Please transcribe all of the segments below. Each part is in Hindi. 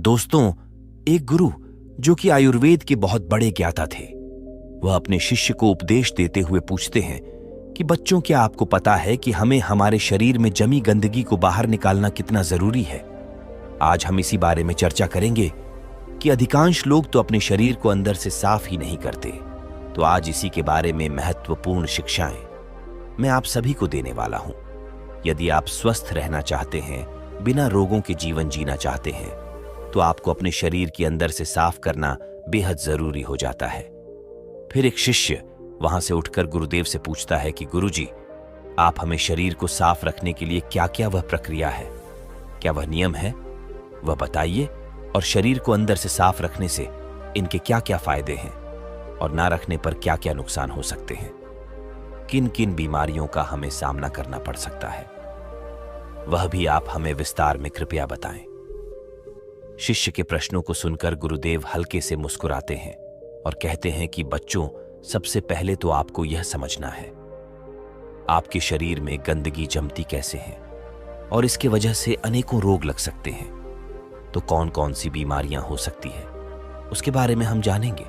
दोस्तों, एक गुरु जो कि आयुर्वेद के बहुत बड़े ज्ञाता थे, वह अपने शिष्य को उपदेश देते हुए पूछते हैं कि बच्चों, क्या आपको पता है कि हमें हमारे शरीर में जमी गंदगी को बाहर निकालना कितना जरूरी है? आज हम इसी बारे में चर्चा करेंगे कि अधिकांश लोग तो अपने शरीर को अंदर से साफ ही नहीं करते। तो आज इसी के बारे में महत्वपूर्ण शिक्षाएं मैं आप सभी को देने वाला हूं। यदि आप स्वस्थ रहना चाहते हैं, बिना रोगों के जीवन जीना चाहते हैं, तो आपको अपने शरीर के अंदर से साफ करना बेहद जरूरी हो जाता है। फिर एक शिष्य वहां से उठकर गुरुदेव से पूछता है कि गुरुजी, आप हमें शरीर को साफ रखने के लिए क्या क्या वह प्रक्रिया है, क्या वह नियम है, वह बताइए। और शरीर को अंदर से साफ रखने से इनके क्या क्या फायदे हैं और ना रखने पर क्या क्या नुकसान हो सकते हैं, किन किन बीमारियों का हमें सामना करना पड़ सकता है, वह भी आप हमें विस्तार में कृपया बताएं। शिष्य के प्रश्नों को सुनकर गुरुदेव हल्के से मुस्कुराते हैं और कहते हैं कि बच्चों, सबसे पहले तो आपको यह समझना है आपके शरीर में गंदगी जमती कैसे है और इसके वजह से अनेकों रोग लग सकते हैं। तो कौन कौन सी बीमारियां हो सकती है उसके बारे में हम जानेंगे।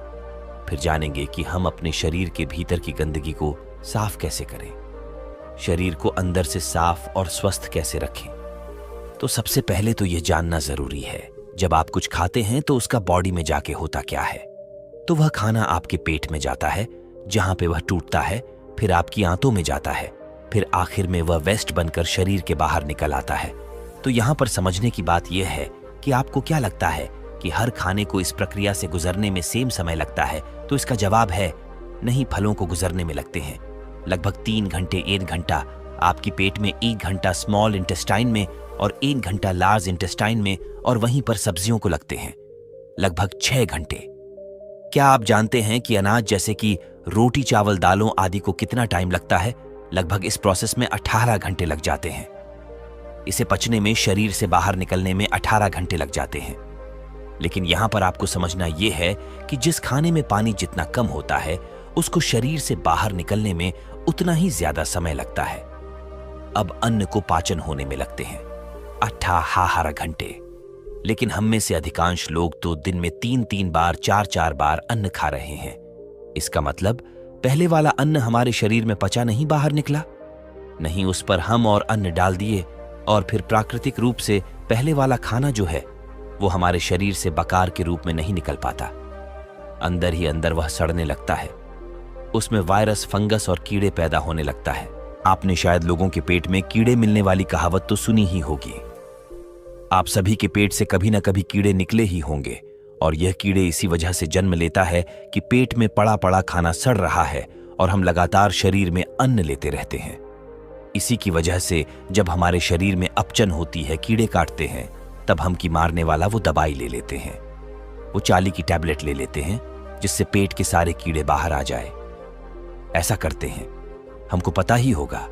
फिर जानेंगे कि हम अपने शरीर के भीतर की गंदगी को साफ कैसे करें, शरीर को अंदर से साफ और स्वस्थ कैसे रखें। तो सबसे पहले तो यह जानना जरूरी है, जब आप कुछ खाते हैं तो उसका बॉडी में जाके होता क्या है। तो वह खाना आपके पेट में जाता है, जहां पे वह टूटता है, फिर आपकी आंतों में जाता है, फिर आखिर में वह वेस्ट बनकर शरीर के बाहर निकल आता है। तो यहां पर समझने की बात यह है कि आपको क्या लगता है कि हर खाने को इस प्रक्रिया से गुजरने में सेम समय लगता है? तो इसका जवाब है नहीं, फलों को गुजरने में लगते हैं लगभग 3 घंटे। 1 घंटा आपकी पेट में, 1 घंटा स्मॉल इंटेस्टाइन में और 1 घंटा लार्ज इंटेस्टाइन में, और वहीं पर सब्जियों को लगते हैं लगभग 6 घंटे। क्या आप जानते हैं कि अनाज जैसे कि रोटी, चावल, दालों आदि को कितना टाइम लगता है? लगभग इस प्रोसेस में 18 घंटे लग जाते हैं। इसे पचने में, शरीर से बाहर निकलने में 18 घंटे लग जाते हैं। लेकिन यहां पर आपको समझना यह है कि जिस खाने में पानी जितना कम होता है, उसको शरीर से बाहर निकलने में उतना ही ज्यादा समय लगता है। अब अन्न को पाचन होने में लगते हैं 18 घंटे। लेकिन हम में से अधिकांश लोग तो दिन में 3-3 बार, 4-4 बार अन्न खा रहे हैं। इसका मतलब पहले वाला अन्न हमारे शरीर में पचा नहीं, बाहर निकला नहीं, उस पर हम और अन्न डाल दिए और फिर प्राकृतिक रूप से पहले वाला खाना जो है वो हमारे शरीर से बकार के रूप में नहीं निकल पाता। अंदर ही अंदर वह सड़ने लगता है, उसमें वायरस, फंगस और कीड़े पैदा होने लगता है। आपने शायद लोगों के पेट में कीड़े मिलने वाली कहावत तो सुनी ही होगी। आप सभी के पेट से कभी ना कभी कीड़े निकले ही होंगे, और यह कीड़े इसी वजह से जन्म लेता है कि पेट में पड़ा पड़ा खाना सड़ रहा है और हम लगातार शरीर में अन्न लेते रहते हैं। इसी की वजह से जब हमारे शरीर में अपचन होती है, कीड़े काटते हैं, तब हम की मारने वाला वो दवाई ले लेते हैं, वो चाली की टैबलेट ले लेते हैं जिससे पेट के सारे कीड़े बाहर आ जाए। ऐसा करते हैं, हमको पता ही होगा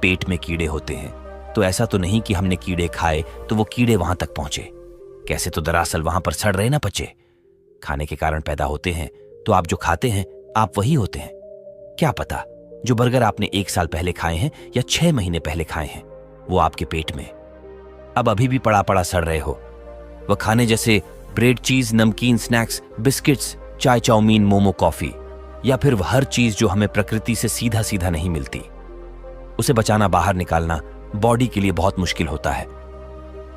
पेट में कीड़े होते हैं, तो ऐसा तो नहीं कि हमने कीड़े खाए तो वो कीड़े वहां तक पहुंचे। कैसे? तो दरअसल वहां पर सड़ रहे ना पचे, खाने के कारण पैदा होते हैं। तो आप जो खाते हैं आप वही होते हैं। क्या पता जो बर्गर आपने 1 साल पहले खाए हैं या 6 महीने पहले खाए हैं, वो आपके पेट में अब अभी भी पड़ा पड़ा सड़ रहे हो। वह खाने जैसे ब्रेड, चीज, नमकीन, स्नैक्स, बिस्किट्स, चाय, चाउमीन, मोमो, कॉफी, या फिर वह हर चीज जो हमें प्रकृति से सीधा सीधा नहीं मिलती, उसे बचाना, बाहर निकालना बॉडी के लिए बहुत मुश्किल होता है।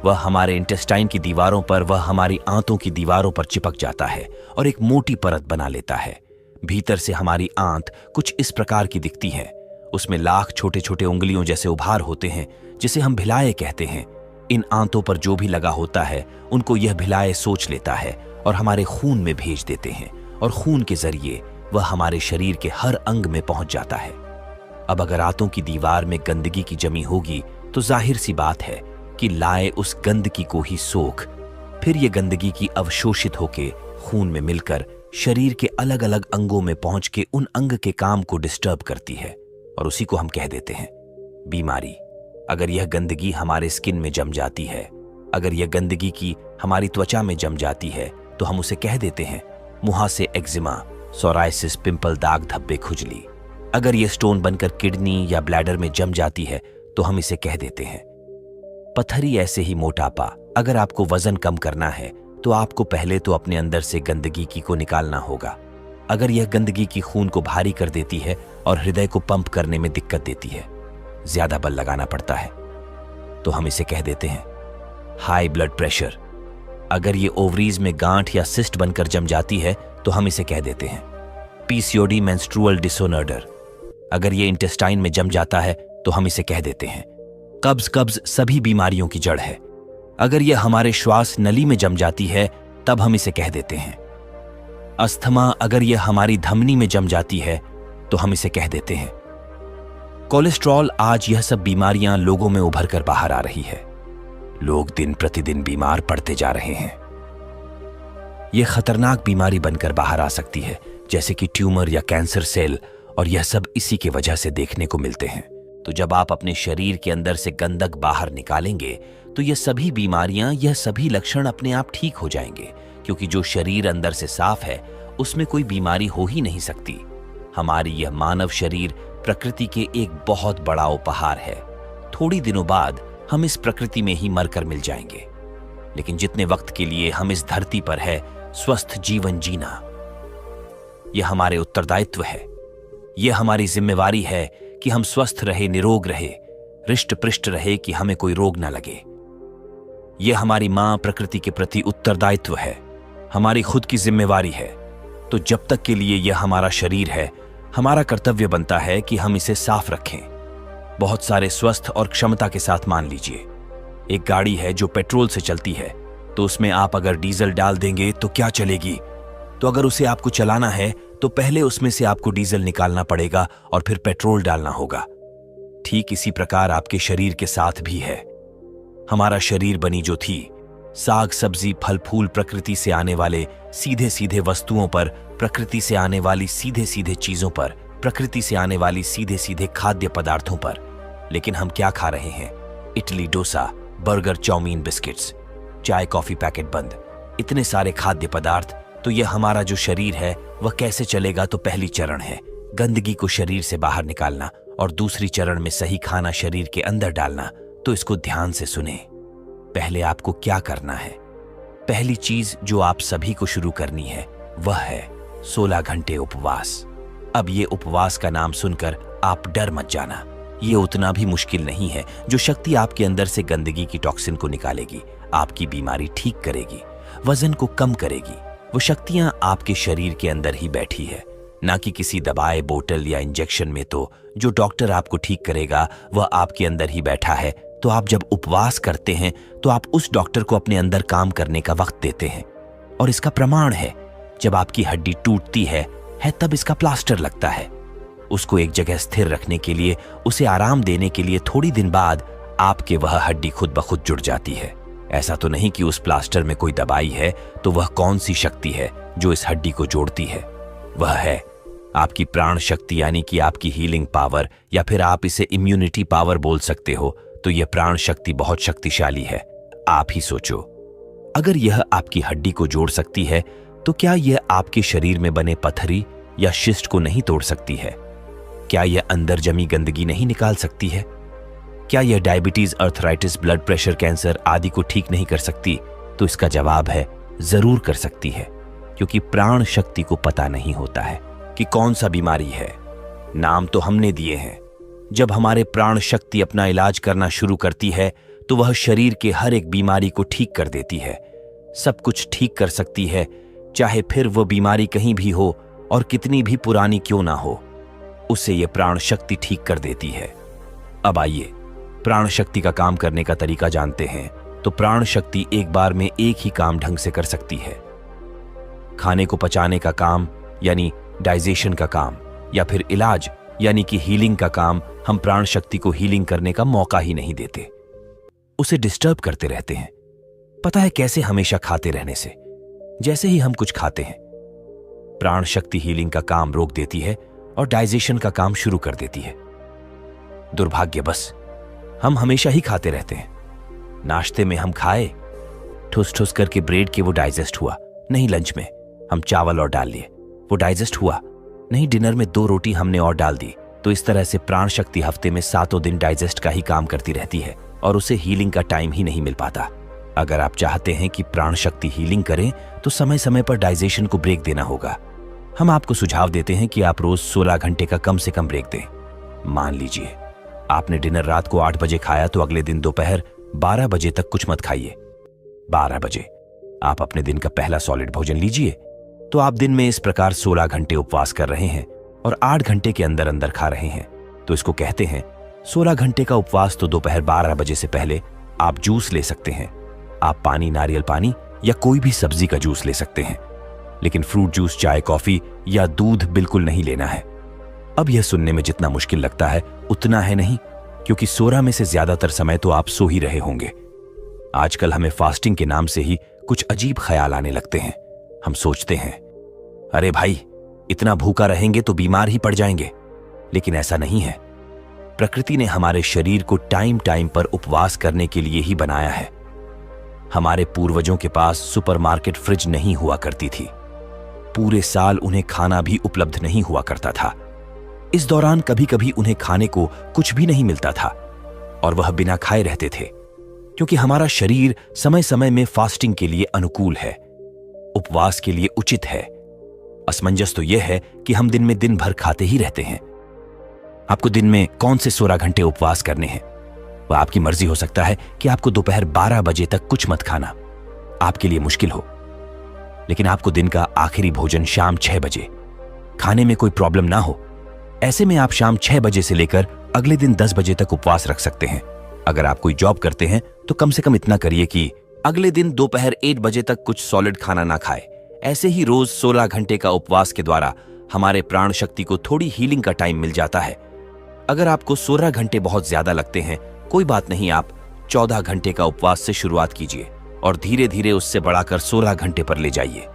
वह हमारे इंटेस्टाइन की दीवारों पर, वह हमारी आंतों की दीवारों पर चिपक जाता है और एक मोटी परत बना लेता है। भीतर से हमारी आंत कुछ इस प्रकार की दिखती है, उसमें लाख छोटे छोटे उंगलियों जैसे उभार होते हैं जिसे हम भिलाए कहते हैं। इन आंतों पर जो भी लगा होता है उनको यह भिलाए सोच लेता है और हमारे खून में भेज देते हैं, और खून के जरिए वह हमारे शरीर के हर अंग में पहुंच जाता है। अब अगर आंतों की दीवार में गंदगी की जमी होगी तो जाहिर सी बात है कि लाए उस गंदगी को ही सोख, फिर ये गंदगी की अवशोषित होके खून में मिलकर शरीर के अलग अलग अंगों में पहुंच के उन अंग के काम को डिस्टर्ब करती है, और उसी को हम कह देते हैं बीमारी। अगर यह गंदगी हमारे स्किन में जम जाती है, अगर यह गंदगी की हमारी त्वचा में जम जाती है, तो हम उसे कह देते हैं मुहासे, एक्जिमा, सोराइसिस, पिंपल, दाग, धब्बे, खुजली। अगर यह स्टोन बनकर किडनी या ब्लैडर में जम जाती है तो हम इसे कह देते हैं पथरी। ऐसे ही मोटापा, अगर आपको वजन कम करना है तो आपको पहले तो अपने अंदर से गंदगी को निकालना होगा। अगर यह गंदगी खून को भारी कर देती है और हृदय को पंप करने में दिक्कत देती है, ज्यादा बल लगाना पड़ता है, तो हम इसे कह देते हैं हाई ब्लड प्रेशर। अगर ये ओवरीज में गांठ या सिस्ट बनकर जम जाती है तो हम इसे कह देते हैं पीसीओडी मेंस्ट्रुअल डिसऑर्डर। अगर ये इंटेस्टाइन में जम जाता है तो हम इसे कह देते हैं कब्ज सभी बीमारियों की जड़ है। अगर यह हमारे श्वास नली में जम जाती है तब हम इसे कह देते हैं अस्थमा। अगर यह हमारी धमनी में जम जाती है तो हम इसे कह देते हैं कोलेस्ट्रॉल। आज यह सब बीमारियां लोगों में उभर कर बाहर आ रही है। लोग दिन प्रतिदिन बीमार पड़ते जा रहे हैं। यह खतरनाक बीमारी बनकर बाहर आ सकती है, जैसे कि ट्यूमर या कैंसर सेल, और यह सब इसी की वजह से देखने को मिलते हैं। तो जब आप अपने शरीर के अंदर से गंदक बाहर निकालेंगे तो यह सभी बीमारियां, यह सभी लक्षण अपने आप ठीक हो जाएंगे, क्योंकि जो शरीर अंदर से साफ है उसमें कोई बीमारी हो ही नहीं सकती। हमारी यह मानव शरीर प्रकृति के एक बहुत बड़ा उपहार है। थोड़ी दिनों बाद हम इस प्रकृति में ही मरकर मिल जाएंगे, लेकिन जितने वक्त के लिए हम इस धरती पर है, स्वस्थ जीवन जीना यह हमारे उत्तरदायित्व है। यह हमारी जिम्मेवारी है कि हम स्वस्थ रहे, निरोग रहे, रिष्ट पृष्ठ रहे, कि हमें कोई रोग ना लगे। यह हमारी मां प्रकृति के प्रति उत्तरदायित्व है, हमारी खुद की जिम्मेवारी है। तो जब तक के लिए यह हमारा शरीर है, हमारा कर्तव्य बनता है कि हम इसे साफ रखें, बहुत सारे स्वस्थ और क्षमता के साथ। मान लीजिए एक गाड़ी है जो पेट्रोल से चलती है, तो उसमें आप अगर डीजल डाल देंगे तो क्या चलेगी? तो अगर उसे आपको चलाना है तो पहले उसमें से आपको डीजल निकालना पड़ेगा और फिर पेट्रोल डालना होगा। ठीक इसी प्रकार आपके शरीर के साथ भी है। हमारा शरीर बनी जो थी साग सब्जी फल फूल, प्रकृति से आने वाले सीधे सीधे वस्तुओं पर, प्रकृति से आने वाली सीधे सीधे चीजों पर, प्रकृति से आने वाली सीधे सीधे खाद्य पदार्थों पर। लेकिन हम क्या खा रहे हैं? Idli dosa, burger, chow mein, biscuits, चाय कॉफी पैकेट बंद, इतने सारे खाद्य पदार्थ। तो यह हमारा जो शरीर है वह कैसे चलेगा? तो पहली चरण है गंदगी को शरीर से बाहर निकालना, और दूसरी चरण में सही खाना शरीर के अंदर डालना। तो इसको ध्यान से सुने। पहले आपको क्या करना है? पहली चीज जो आप सभी को शुरू करनी है वह है 16 घंटे उपवास। अब ये उपवास का नाम सुनकर आप डर मत जाना, ये उतना भी मुश्किल नहीं है। जो शक्ति आपके अंदर से गंदगी की टॉक्सिन को निकालेगी, आपकी बीमारी ठीक करेगी, वजन को कम करेगी, वो शक्तियां आपके शरीर के अंदर ही बैठी है, ना कि किसी दवाई बोतल या इंजेक्शन में। तो जो डॉक्टर आपको ठीक करेगा वह आपके अंदर ही बैठा है। तो आप जब उपवास करते हैं तो आप उस डॉक्टर को अपने अंदर काम करने का वक्त देते हैं। और इसका प्रमाण है, जब आपकी हड्डी टूटती है तब इसका प्लास्टर लगता है। उसको एक जगह स्थिर रखने के लिए, उसे आराम देने के लिए थोड़ी दिन बाद आपके वह हड्डी खुद ब खुद जुड़ जाती है। ऐसा तो नहीं कि उस प्लास्टर में कोई दवाई है। तो वह कौन सी शक्ति है जो इस हड्डी को जोड़ती है? वह है आपकी प्राण शक्ति, यानी कि आपकी हीलिंग पावर, या फिर आप इसे इम्यूनिटी पावर बोल सकते हो। तो यह प्राण शक्ति बहुत शक्तिशाली है। आप ही सोचो, अगर यह आपकी हड्डी को जोड़ सकती है तो क्या यह आपके शरीर में बने पथरी या शिस्ट को नहीं तोड़ सकती है? क्या यह अंदर जमी गंदगी नहीं निकाल सकती है? क्या यह diabetes, arthritis, blood pressure, cancer आदि को ठीक नहीं कर सकती? तो इसका जवाब है जरूर कर सकती है, क्योंकि प्राण शक्ति को पता नहीं होता है कि कौन सा बीमारी है। नाम तो हमने दिए हैं। जब हमारे प्राण शक्ति अपना इलाज करना शुरू करती है तो वह शरीर के हर एक बीमारी को ठीक कर देती है। सब कुछ ठीक कर सकती है, चाहे फिर वह बीमारी कहीं भी हो और कितनी भी पुरानी क्यों ना हो, उसे यह प्राण शक्ति ठीक कर देती है। अब आइए प्राण शक्ति का काम करने का तरीका जानते हैं। तो प्राण शक्ति एक बार में एक ही काम ढंग से कर सकती है। खाने को पचाने का काम यानी डाइजेशन का काम, या फिर इलाज यानी कि हीलिंग का काम हम प्राण शक्ति को हीलिंग करने का मौका ही नहीं देते, उसे डिस्टर्ब करते रहते हैं। पता है कैसे? हमेशा खाते रहने से। जैसे ही हम कुछ खाते हैं, प्राण शक्ति हीलिंग का काम रोक देती है और डाइजेशन का काम शुरू कर देती है। दुर्भाग्य बस हम हमेशा ही खाते रहते हैं। नाश्ते में हम खाए, ठुस ठुस करके ब्रेड के वो डाइजेस्ट हुआ नहीं। लंच में हम चावल और डाल लिए, वो डाइजेस्ट हुआ नहीं। डिनर में 2 रोटी हमने और डाल दी। तो इस तरह से प्राण शक्ति हफ्ते में 7 दिन डाइजेस्ट का ही काम करती रहती है और उसे हीलिंग का टाइम ही नहीं मिल पाता। अगर आप चाहते हैं कि प्राण शक्ति हीलिंग करें तो समय समय पर डाइजेशन को ब्रेक देना होगा। हम आपको सुझाव देते हैं कि आप रोज 16 घंटे का कम से कम ब्रेक दें। मान लीजिए आपने डिनर रात को 8 बजे खाया तो अगले दिन दोपहर 12 बजे तक कुछ मत खाइए। 12 बजे आप अपने दिन का पहला सॉलिड भोजन लीजिए। तो आप दिन में इस प्रकार 16 घंटे उपवास कर रहे हैं और 8 घंटे के अंदर अंदर खा रहे हैं, तो इसको कहते हैं 16 घंटे का उपवास। तो दोपहर 12 बजे से पहले आप जूस ले सकते हैं। आप पानी, नारियल पानी या कोई भी सब्जी का जूस ले सकते हैं, लेकिन फ्रूट जूस, चाय, कॉफी या दूध बिल्कुल नहीं लेना है। अब यह सुनने में जितना मुश्किल लगता है उतना है नहीं, क्योंकि 16 में से ज्यादातर समय तो आप सो ही रहे होंगे। आजकल हमें फास्टिंग के नाम से ही कुछ अजीब ख्याल आने लगते हैं। हम सोचते हैं, अरे भाई इतना भूखा रहेंगे तो बीमार ही पड़ जाएंगे, लेकिन ऐसा नहीं है। प्रकृति ने हमारे शरीर को टाइम टाइम पर उपवास करने के लिए ही बनाया है। हमारे पूर्वजों के पास सुपरमार्केट फ्रिज नहीं हुआ करती थी। पूरे साल उन्हें खाना भी उपलब्ध नहीं हुआ करता था। इस दौरान कभी कभी उन्हें खाने को कुछ भी नहीं मिलता था और वह बिना खाए रहते थे, क्योंकि हमारा शरीर समय समय में फास्टिंग के लिए अनुकूल है, उपवास के लिए उचित है। असमंजस तो यह है कि हम दिन में दिन भर खाते ही रहते हैं। आपको दिन में कौन से 16 घंटे उपवास करने हैं, वह आपकी मर्जी हो सकता है कि आपको दोपहर 12 बजे तक कुछ मत खाना, आपके लिए मुश्किल हो, लेकिन आपको दिन का आखिरी भोजन शाम 6 बजे खाने में कोई प्रॉब्लम ना हो। ऐसे में आप शाम 6 बजे से लेकर अगले दिन 10 बजे तक उपवास रख सकते हैं। अगर आप कोई जॉब करते हैं तो कम से कम इतना करिए कि अगले दिन दोपहर 1 बजे तक कुछ सॉलिड खाना ना खाए। ऐसे ही रोज 16 घंटे का उपवास के द्वारा हमारे प्राण शक्ति को थोड़ी हीलिंग का टाइम मिल जाता है। अगर आपको 16 घंटे बहुत ज्यादा लगते हैं, कोई बात नहीं, आप 14 घंटे का उपवास से शुरुआत कीजिए और धीरे धीरे उससे बढ़ाकर 16 घंटे पर ले जाइए।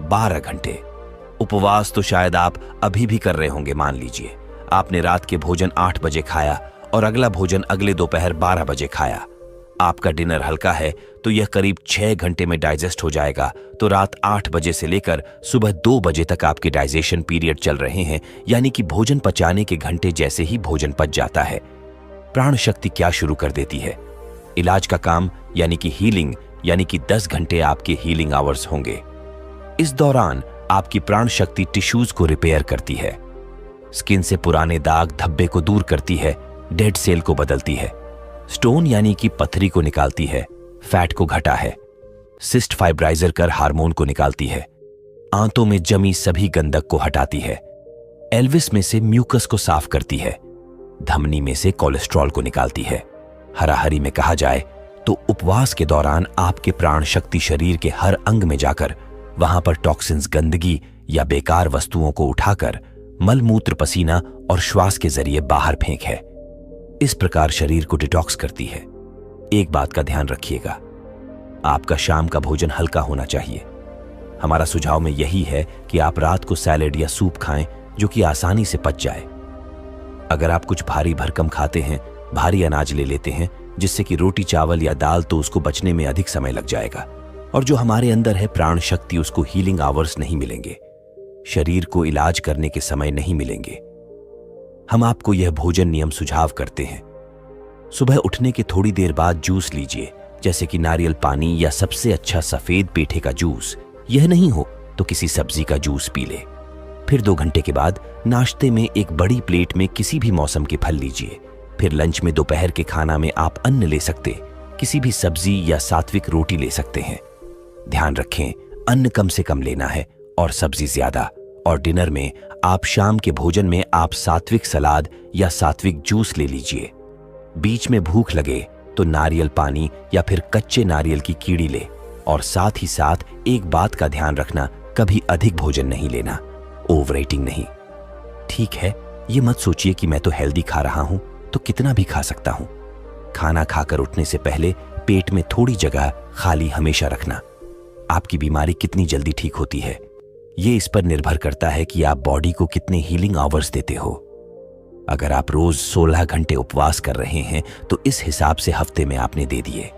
12 घंटे उपवास तो शायद आप अभी भी कर रहे होंगे। मान लीजिए आपने रात के भोजन 8 बजे खाया और अगला भोजन अगले दोपहर 12 बजे खाया। आपका डिनर हल्का है तो यह करीब 6 घंटे में डाइजेस्ट हो जाएगा। तो रात 8 बजे से लेकर सुबह 2 बजे तक आपके डाइजेशन पीरियड चल रहे हैं, यानी कि भोजन पचाने के घंटे जैसे ही भोजन पच जाता है। प्राण शक्ति क्या शुरू कर देती है? इलाज का काम, यानी कि हीलिंग, यानी कि 10 घंटे आपके हीलिंग आवर्स होंगे। इस दौरान आपकी प्राण शक्ति टिश्यूज को रिपेयर करती है, स्किन से पुराने दाग धब्बे को दूर करती है, डेड सेल को बदलती है, स्टोन यानी कि पथरी को निकालती है, फैट को घटा है, सिस्ट फाइब्राइजर कर हार्मोन को निकालती है, आंतों में जमी सभी गंदक को हटाती है, एल्विस में से म्यूकस को साफ करती है, धमनी में से कोलेस्ट्रॉल को निकालती है। हराहरी में कहा जाए तो उपवास के दौरान आपके प्राण शक्ति शरीर के हर अंग में जाकर वहां पर टॉक्सिन्स, गंदगी या बेकार वस्तुओं को उठाकर मल, मूत्र, पसीना और श्वास के जरिए बाहर फेंक है। इस प्रकार शरीर को डिटॉक्स करती है। एक बात का ध्यान रखिएगा, आपका शाम का भोजन हल्का होना चाहिए। हमारा सुझाव में यही है कि आप रात को सैलेड या सूप खाएं जो कि आसानी से पच जाए। अगर आप कुछ भारी भरकम खाते हैं, भारी अनाज ले लेते हैं, जिससे कि रोटी, चावल या दाल, तो उसको बचने में अधिक समय लग जाएगा और जो हमारे अंदर है प्राण शक्ति, उसको हीलिंग आवर्स नहीं मिलेंगे, शरीर को इलाज करने के समय नहीं मिलेंगे। हम आपको यह भोजन नियम सुझाव करते हैं। सुबह उठने के थोड़ी देर बाद जूस लीजिए, जैसे कि नारियल पानी या सबसे अच्छा सफेद पेठे का जूस। यह नहीं हो तो किसी सब्जी का जूस पी ले। फिर 2 घंटे के बाद नाश्ते में एक बड़ी प्लेट में किसी भी मौसम के फल लीजिए। फिर लंच में दोपहर के खाना में आप अन्न ले सकते, किसी भी सब्जी या सात्विक रोटी ले सकते हैं। ध्यान रखें, अन्न कम से कम लेना है और सब्जी ज्यादा। और डिनर में आप शाम के भोजन में आप सात्विक सलाद या सात्विक जूस ले लीजिए। बीच में भूख लगे तो नारियल पानी या फिर कच्चे नारियल की कीड़ी ले। और साथ ही साथ एक बात का ध्यान रखना, कभी अधिक भोजन नहीं लेना, ओवर ईटिंग नहीं। ठीक है, ये मत सोचिए कि मैं तो हेल्दी खा रहा हूं तो कितना भी खा सकता हूं। खाना खाकर उठने से पहले पेट में थोड़ी जगह खाली हमेशा रखना। आपकी बीमारी कितनी जल्दी ठीक होती है, ये इस पर निर्भर करता है कि आप बॉडी को कितने हीलिंग आवर्स देते हो। अगर आप रोज 16 घंटे उपवास कर रहे हैं तो इस हिसाब से हफ्ते में आपने दे दिए।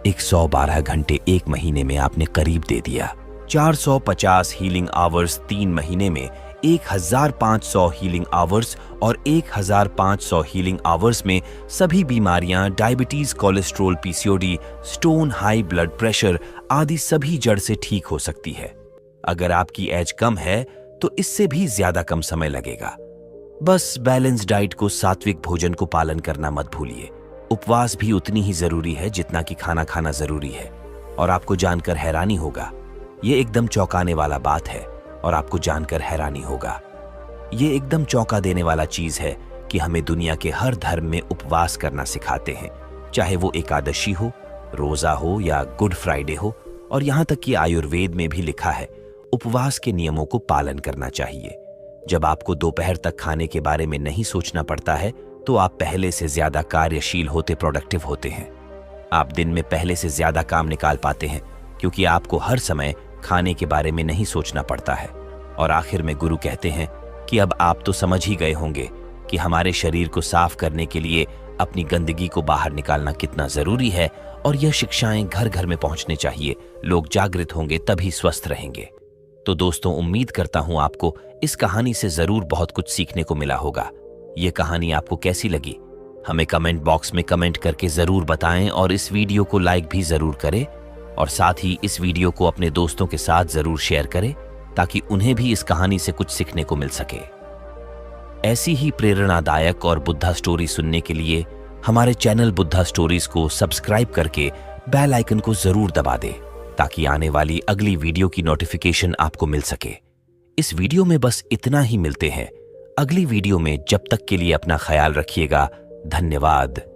112 घंटे 1 महीने में आपने करीब दे दिया। 450 हीलिंग आवर्स 3 महीने में 1500 हीलिंग आवर्स और 1500 हीलिंग आवर्स में सभी बीमारियां, diabetes, cholesterol, PCOD, stone, high blood pressure आदि सभी जड़ से ठीक हो सकती है। अगर आपकी एज कम है तो इससे भी ज्यादा कम समय लगेगा। बस बैलेंस डाइट को, सात्विक भोजन को पालन करना मत भूलिए। उपवास भी उतनी ही जरूरी है जितना कि खाना खाना जरूरी है। और आपको जानकर हैरानी होगा, ये एकदम चौंकाने वाला बात है और आपको जानकर हैरानी होगा, ये एकदम चौंका देने वाला चीज है कि हमें दुनिया के हर धर्म में उपवास करना सिखाते हैं, चाहे वो एकादशी हो, रोजा हो या गुड फ्राइडे हो। और यहां तक कि आयुर्वेद में भी लिखा है उपवास के नियमों को पालन करना चाहिए। जब आपको दोपहर तक खाने के बारे में नहीं सोचना पड़ता है तो आप पहले से ज्यादा कार्यशील होते, प्रोडक्टिव होते हैं। आप दिन में पहले से ज्यादा काम निकाल पाते हैं क्योंकि आपको हर समय खाने के बारे में नहीं सोचना पड़ता है। और आखिर में गुरु कहते हैं कि अब आप तो समझ ही गए होंगे कि हमारे शरीर को साफ करने के लिए अपनी गंदगी को बाहर निकालना कितना जरूरी है, और यह शिक्षाएं घर घर में पहुंचने चाहिए। लोग जागृत होंगे तभी स्वस्थ रहेंगे। तो दोस्तों, उम्मीद करता हूं आपको इस कहानी से जरूर बहुत कुछ सीखने को मिला होगा। ये कहानी आपको कैसी लगी हमें कमेंट बॉक्स में कमेंट करके जरूर बताएं, और इस वीडियो को लाइक भी जरूर करें, और साथ ही इस वीडियो को अपने दोस्तों के साथ जरूर शेयर करें ताकि उन्हें भी इस कहानी से कुछ सीखने को मिल सके। ऐसी ही प्रेरणादायक और बुद्धा स्टोरी सुनने के लिए हमारे चैनल बुद्धा स्टोरीज को सब्सक्राइब करके बेल आइकन को जरूर दबा दें ताकि आने वाली अगली वीडियो की नोटिफिकेशन आपको मिल सके। इस वीडियो में बस इतना ही। मिलते हैं अगली वीडियो में। जब तक के लिए अपना ख्याल रखिएगा। धन्यवाद।